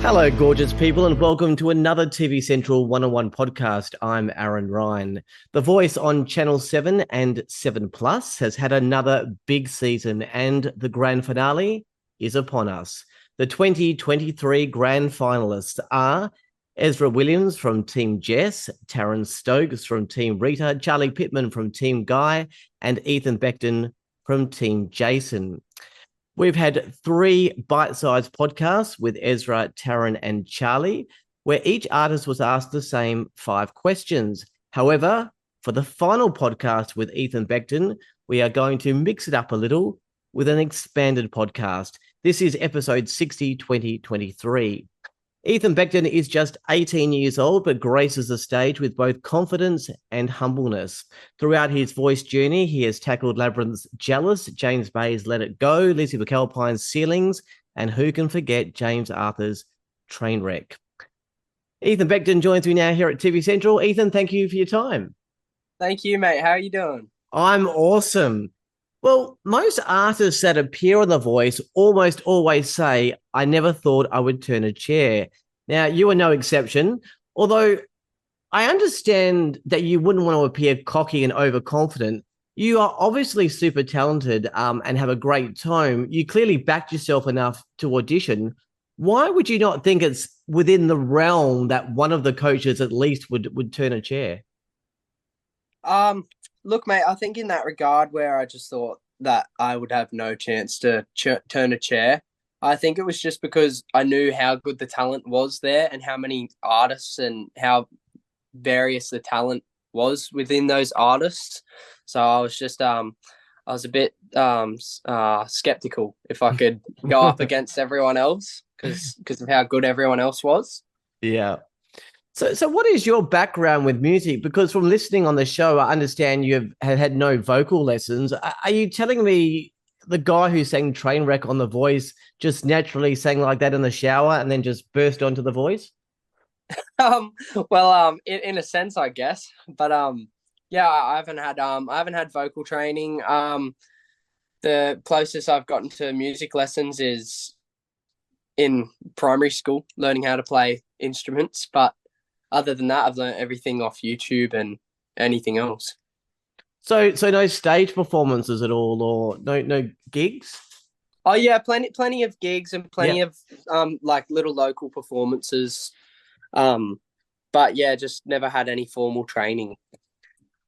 Hello, gorgeous people, and welcome to another TV Central one-on-one podcast. I'm Aaron Ryan. The Voice on Channel 7 and 7 Plus has had another big season, and the grand finale is upon us. The 2023 grand finalists are Ezra Williams from Team Jess, Taryn Stokes from Team Rita, Charlie Pittman from Team Guy, and Ethan Beckton from Team Jason. We've had 3 bite-sized podcasts with Ezra, Taryn, and Charlie, where each artist was asked the same 5 questions. However, for the final podcast with Ethan Beckton, we are going to mix it up a little with an expanded podcast. This is episode 60, 2023. Ethan Beckton is just 18 years old, but graces the stage with both confidence and humbleness. Throughout his voice journey, he has tackled Labyrinth's Jealous, James Bay's Let It Go, Lizzie McAlpine's Ceilings, and who can forget James Arthur's Trainwreck. Ethan Beckton joins me now here at TV Central. Ethan, thank you for your time. Thank you, mate. How are you doing? I'm awesome. Well, most artists that appear on The Voice almost always say, I never thought I would turn a chair. Now, you are no exception, although I understand that you wouldn't want to appear cocky and overconfident. You are obviously super talented and have a great tone. You clearly backed yourself enough to audition. Why would you not think it's within the realm that one of the coaches at least would turn a chair? Look, mate, I think in that regard where I just thought that I would have no chance to turn a chair, I think it was just because I knew how good the talent was there and how many artists and how various the talent was within those artists. So I was just I was a bit skeptical if I could go up against everyone else because of how good everyone else was. Yeah. So what is your background with music? Because from listening on the show, I understand you have had no vocal lessons. Are you telling me the guy who sang Trainwreck on The Voice just naturally sang like that in the shower and then just burst onto The Voice? In a sense, I guess, but yeah, I haven't had vocal training. The closest I've gotten to music lessons is in primary school, learning how to play instruments, but other than that, I've learned everything off YouTube and anything else. So no stage performances at all, or no gigs? Oh yeah, plenty of gigs and plenty Yep. of like little local performances. But yeah, just never had any formal training.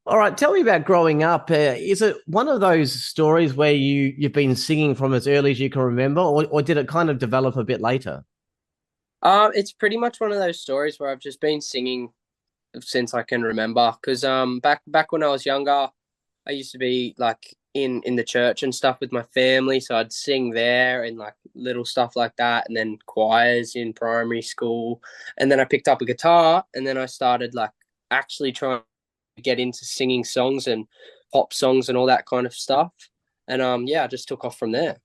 All right, tell me about growing up. Is it one of those stories where you've been singing from as early as you can remember, or did it kind of develop a bit later? It's pretty much one of those stories where I've just been singing since I can remember. Because back when I was younger, I used to be like in the church and stuff with my family, so I'd sing there and like little stuff like that, and then choirs in primary school, and then I picked up a guitar, and then I started like actually trying to get into singing songs and pop songs and all that kind of stuff, and yeah, I just took off from there.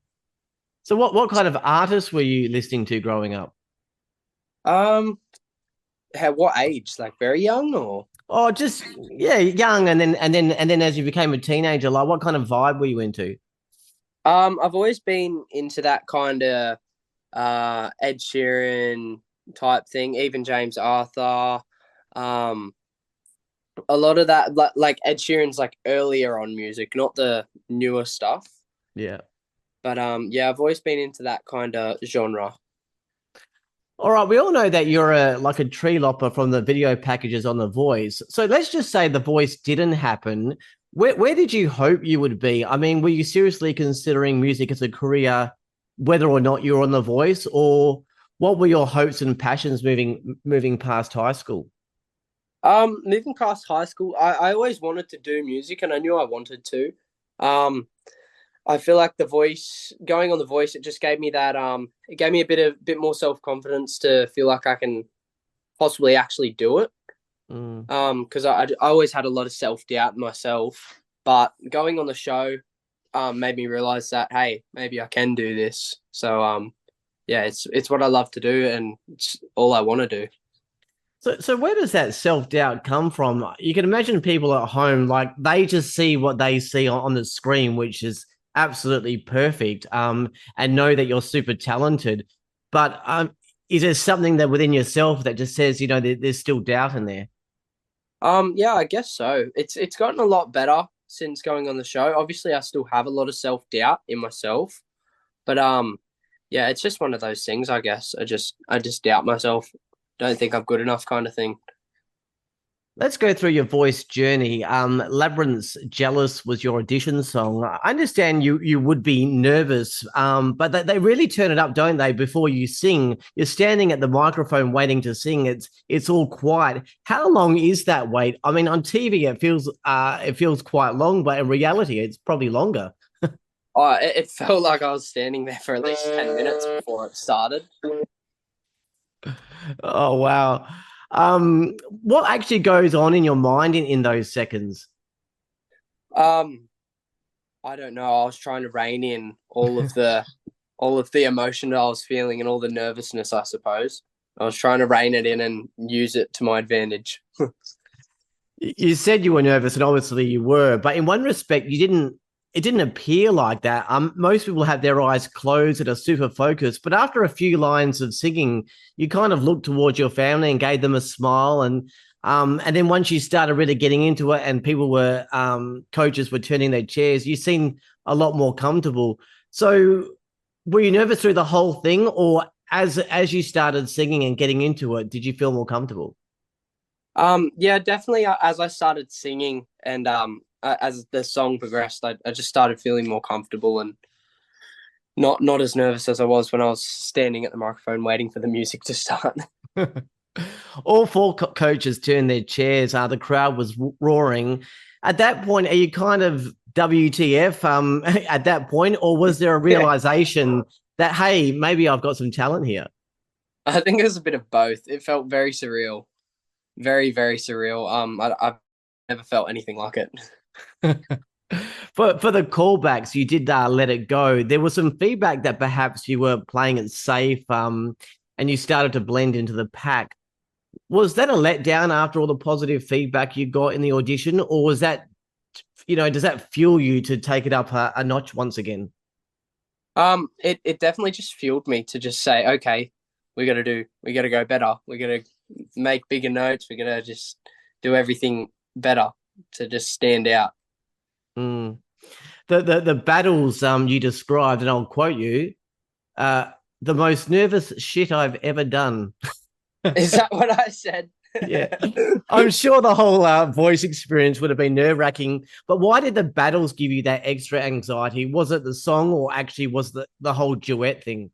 So what kind of artists were you listening to growing up? Um, what age? Like very young or? Oh, just yeah, young, and then as you became a teenager, like what kind of vibe were you into? I've always been into that kind of Ed Sheeran type thing, even James Arthur. Um, a lot of that, like Ed Sheeran's like earlier on music, not the newer stuff. Yeah. But yeah, I've always been into that kind of genre. All right, we all know that you're like a tree lopper from the video packages on The Voice. So let's just say The Voice didn't happen. Where did you hope you would be? I mean, were you seriously considering music as a career, whether or not you were on The Voice, or what were your hopes and passions moving past high school? Moving past high school, I always wanted to do music, and I knew I wanted to. Um, I feel like going on The Voice, it just gave me that it gave me a bit more self-confidence to feel like I can possibly actually do it. Mm. Because I always had a lot of self-doubt in myself, but going on the show made me realize that hey, maybe I can do this. So yeah, it's what I love to do, and it's all I want to do. So where does that self-doubt come from? You can imagine people at home, like they just see what they see on the screen, which is absolutely perfect, and know that you're super talented. But is there something that within yourself that just says, there's still doubt in there? Yeah, I guess so. It's gotten a lot better since going on the show. Obviously, I still have a lot of self-doubt in myself, but yeah, it's just one of those things, I guess. I just doubt myself. Don't think I'm good enough kind of thing. Let's go through your voice journey. Labyrinth's Jealous was your audition song. I understand you would be nervous, but they really turn it up, don't they, before you sing? You're standing at the microphone waiting to sing. It's all quiet. How long is that wait? I mean, on TV it feels quite long, but in reality it's probably longer. Oh, it felt like I was standing there for at least 10 minutes before it started. Oh wow. What actually goes on in your mind in those seconds? Um, I don't know. I was trying to rein in all of the emotion that I was feeling and all the nervousness, I suppose. I was trying to rein it in and use it to my advantage. You said you were nervous, and obviously you were, but in one respect, it didn't appear like that. Most people have their eyes closed and are super focused, but after a few lines of singing, you kind of looked towards your family and gave them a smile, and then once you started really getting into it, and people were coaches were turning their chairs, you seemed a lot more comfortable. So, were you nervous through the whole thing, or as you started singing and getting into it, did you feel more comfortable? Yeah, definitely. As I started singing and as the song progressed, I just started feeling more comfortable and not as nervous as I was when I was standing at the microphone waiting for the music to start. All four coaches turned their chairs. The crowd was roaring. At that point, are you kind of WTF at that point, or was there a Yeah, realization that, hey, maybe I've got some talent here? I think it was a bit of both. It felt very surreal, very very surreal. I've never felt anything like it. For the callbacks, you did let it go. There was some feedback that perhaps you were playing it safe, and you started to blend into the pack. Was that a letdown after all the positive feedback you got in the audition, or was that, does that fuel you to take it up a notch once again? It definitely just fueled me to just say, okay, we got to go better. We got to make bigger notes. We got to just do everything better to just stand out. Mm. The battles you described, and I'll quote you, uh, the most nervous shit I've ever done. Is that what I said? Yeah. I'm sure the whole voice experience would have been nerve-wracking, but why did the battles give you that extra anxiety? Was it the song, or actually was the whole duet thing?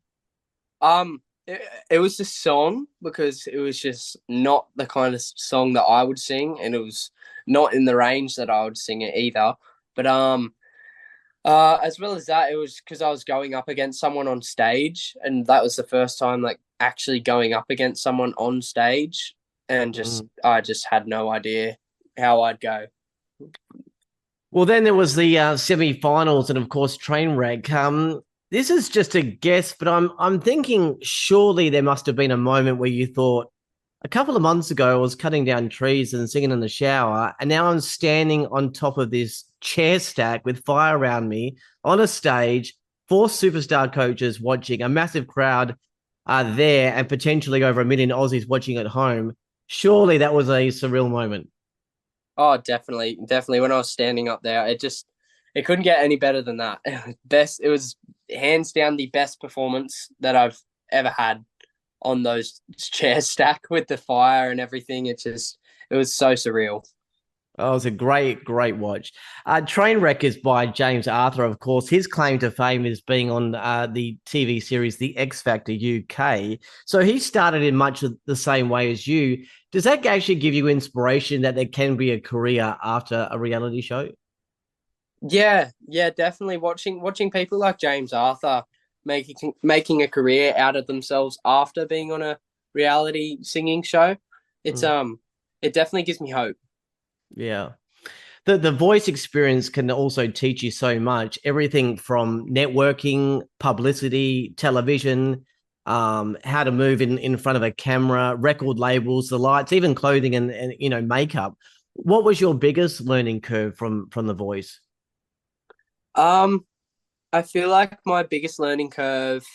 It was the song because it was just not the kind of song that I would sing, and it was not in the range that I would sing it either. But as well as that, it was because I was going up against someone on stage, and that was the first time like actually going up against someone on stage, and just Mm. I just had no idea how I'd go. Well, then there was the semi-finals, and of course, Trainwreck. This is just a guess, but I'm thinking surely there must have been a moment where you thought, a couple of months ago, I was cutting down trees and singing in the shower, and now I'm standing on top of this chair stack with fire around me on a stage, four superstar coaches watching, a massive crowd there, and potentially over 1 million Aussies watching at home. Surely that was a surreal moment. Oh, definitely, definitely. When I was standing up there, it couldn't get any better than that. Best, it was hands down the best performance that I've ever had on those chairs stack with the fire and everything. It was so surreal. Oh, it was a great watch. Trainwreck is by James Arthur, of course. His claim to fame is being on the TV series The X Factor UK. So he started in much of the same way as you. Does that actually give you inspiration that there can be a career after a reality show? Yeah, yeah, definitely. Watching people like James Arthur making a career out of themselves after being on a reality singing show. It's Mm, it definitely gives me hope. yeah. The voice experience can also teach you so much. Everything from networking, publicity, television, how to move in front of a camera, record labels, the lights, even clothing and makeup. What was your biggest learning curve from the voice? Um, I feel like my biggest learning curve,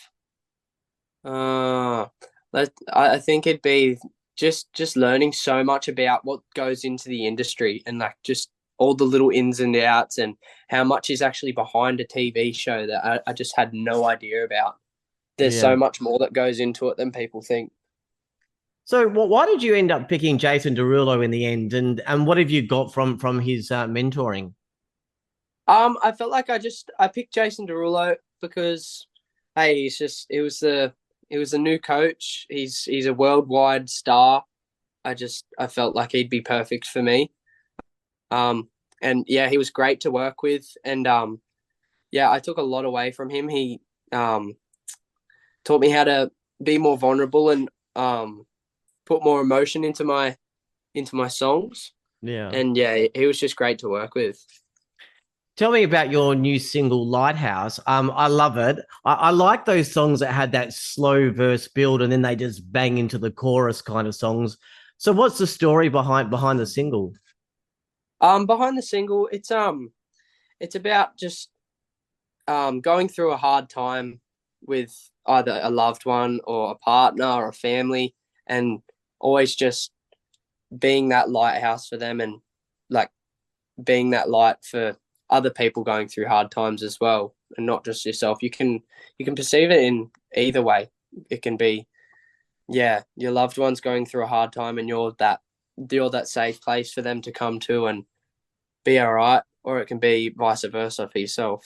uh, I think it'd be just learning so much about what goes into the industry and like just all the little ins and outs and how much is actually behind a TV show that I just had no idea about. There's Yeah. so much more that goes into it than people think. So, why did you end up picking Jason Derulo in the end, and what have you got from his mentoring? I felt like I picked Jason Derulo because hey, he was a new coach. He's a worldwide star. I felt like he'd be perfect for me. And yeah, he was great to work with, and yeah, I took a lot away from him. He taught me how to be more vulnerable and put more emotion into my songs. Yeah. And yeah, he was just great to work with. Tell me about your new single, Lighthouse. I love it. I like those songs that had that slow verse build and then they just bang into the chorus kind of songs. So, what's the story behind the single? Behind the single, it's about just going through a hard time with either a loved one or a partner or a family, and always just being that lighthouse for them, and like being that light for other people going through hard times as well, and not just yourself. You can perceive it in either way. It can be, yeah, your loved one's going through a hard time and you're that safe place for them to come to and be all right, or it can be vice versa for yourself.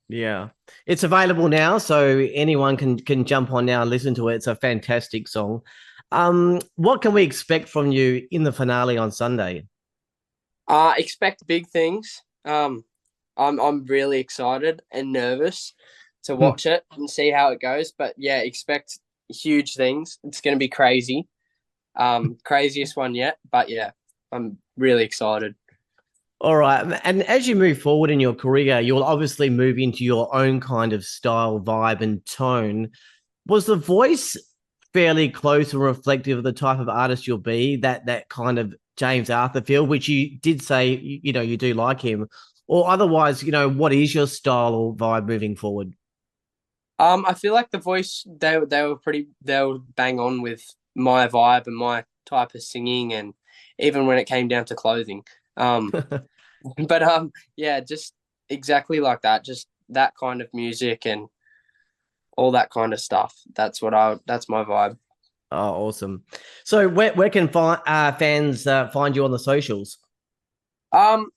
Yeah, it's available now, so anyone can jump on now and listen to it. It's a fantastic song. What can we expect from you in the finale on Sunday? Expect big things. I'm really excited and nervous to Hmm. watch it and see how it goes. But yeah, expect huge things. It's going to be crazy. Craziest one yet. But yeah, I'm really excited. All right. And as you move forward in your career, you'll obviously move into your own kind of style, vibe, and tone. Was the voice fairly close and reflective of the type of artist you'll be? That kind of James Arthur feel, which you did say you do like him, or otherwise, what is your style or vibe moving forward? I feel like the voice they were bang on with my vibe and my type of singing, and even when it came down to clothing. Um, but yeah, just exactly like that. Just that kind of music and all that kind of stuff. That's my vibe. Oh, awesome. So where can fans find you on the socials? Um,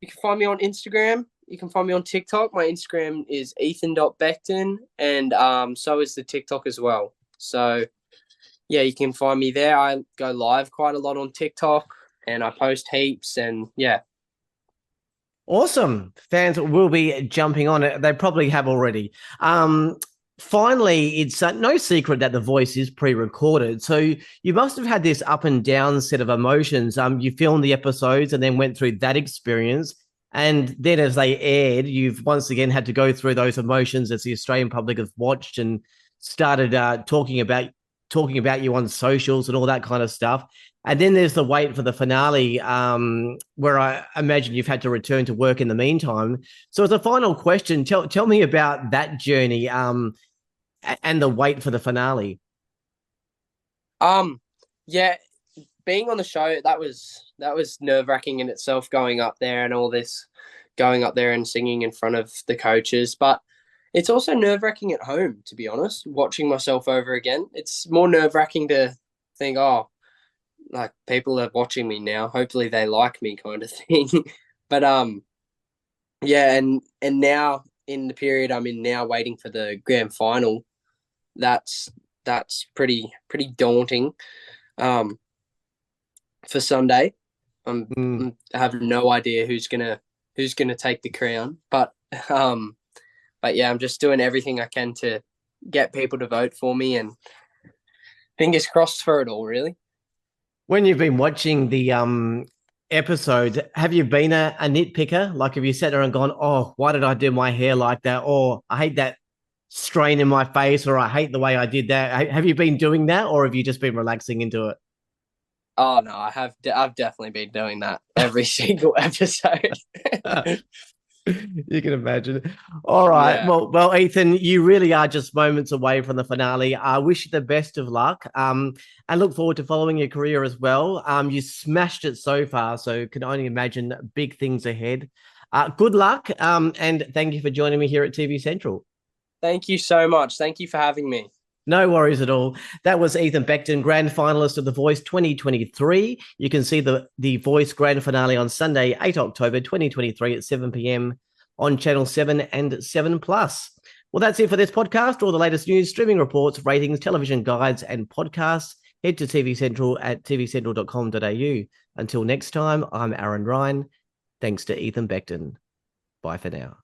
you can find me on Instagram. You can find me on TikTok. My Instagram is ethan.beckton, and so is the TikTok as well. So yeah, you can find me there. I go live quite a lot on TikTok, and I post heaps, and yeah. Awesome. Fans will be jumping on it. They probably have already. Finally, it's no secret that the voice is pre-recorded. So you must have had this up and down set of emotions. You filmed the episodes and then went through that experience. And then as they aired, you've once again had to go through those emotions as the Australian public have watched and started talking about you on socials and all that kind of stuff. And then there's the wait for the finale, where I imagine you've had to return to work in the meantime. So, as a final question, tell me about that journey, and the wait for the finale. Um, yeah, being on the show that was nerve wracking in itself, going up there and all this, going up there and singing in front of the coaches. But it's also nerve wracking at home, to be honest. Watching myself over again, it's more nerve wracking to think, oh, like people are watching me now. Hopefully they like me, kind of thing. But yeah, and now in the period I'm in now, waiting for the grand final, that's pretty daunting. Um, for Sunday, Mm. I have no idea who's gonna take the crown, um, but yeah, I'm just doing everything I can to get people to vote for me, and fingers crossed for it all. Really. When you've been watching the episodes, have you been a nitpicker? Like, have you sat there and gone, "Oh, why did I do my hair like that?" Or "I hate that strain in my face," or "I hate the way I did that." Have you been doing that, or have you just been relaxing into it? Oh no, I've definitely been doing that every single episode. You can imagine. All right. Yeah. Well, Ethan, you really are just moments away from the finale. I wish you the best of luck. And look forward to following your career as well. You smashed it so far, so can only imagine big things ahead. Good luck. And thank you for joining me here at TV Central. Thank you so much. Thank you for having me. No worries at all. That was Ethan Beckton, grand finalist of The Voice 2023. You can see the Voice grand finale on Sunday, 8 October 2023 at 7 p.m. on Channel 7 and 7 Plus. Well, that's it for this podcast. All the latest news, streaming reports, ratings, television guides, and podcasts. Head to TV Central at tvcentral.com.au. Until next time, I'm Aaron Ryan. Thanks to Ethan Beckton. Bye for now.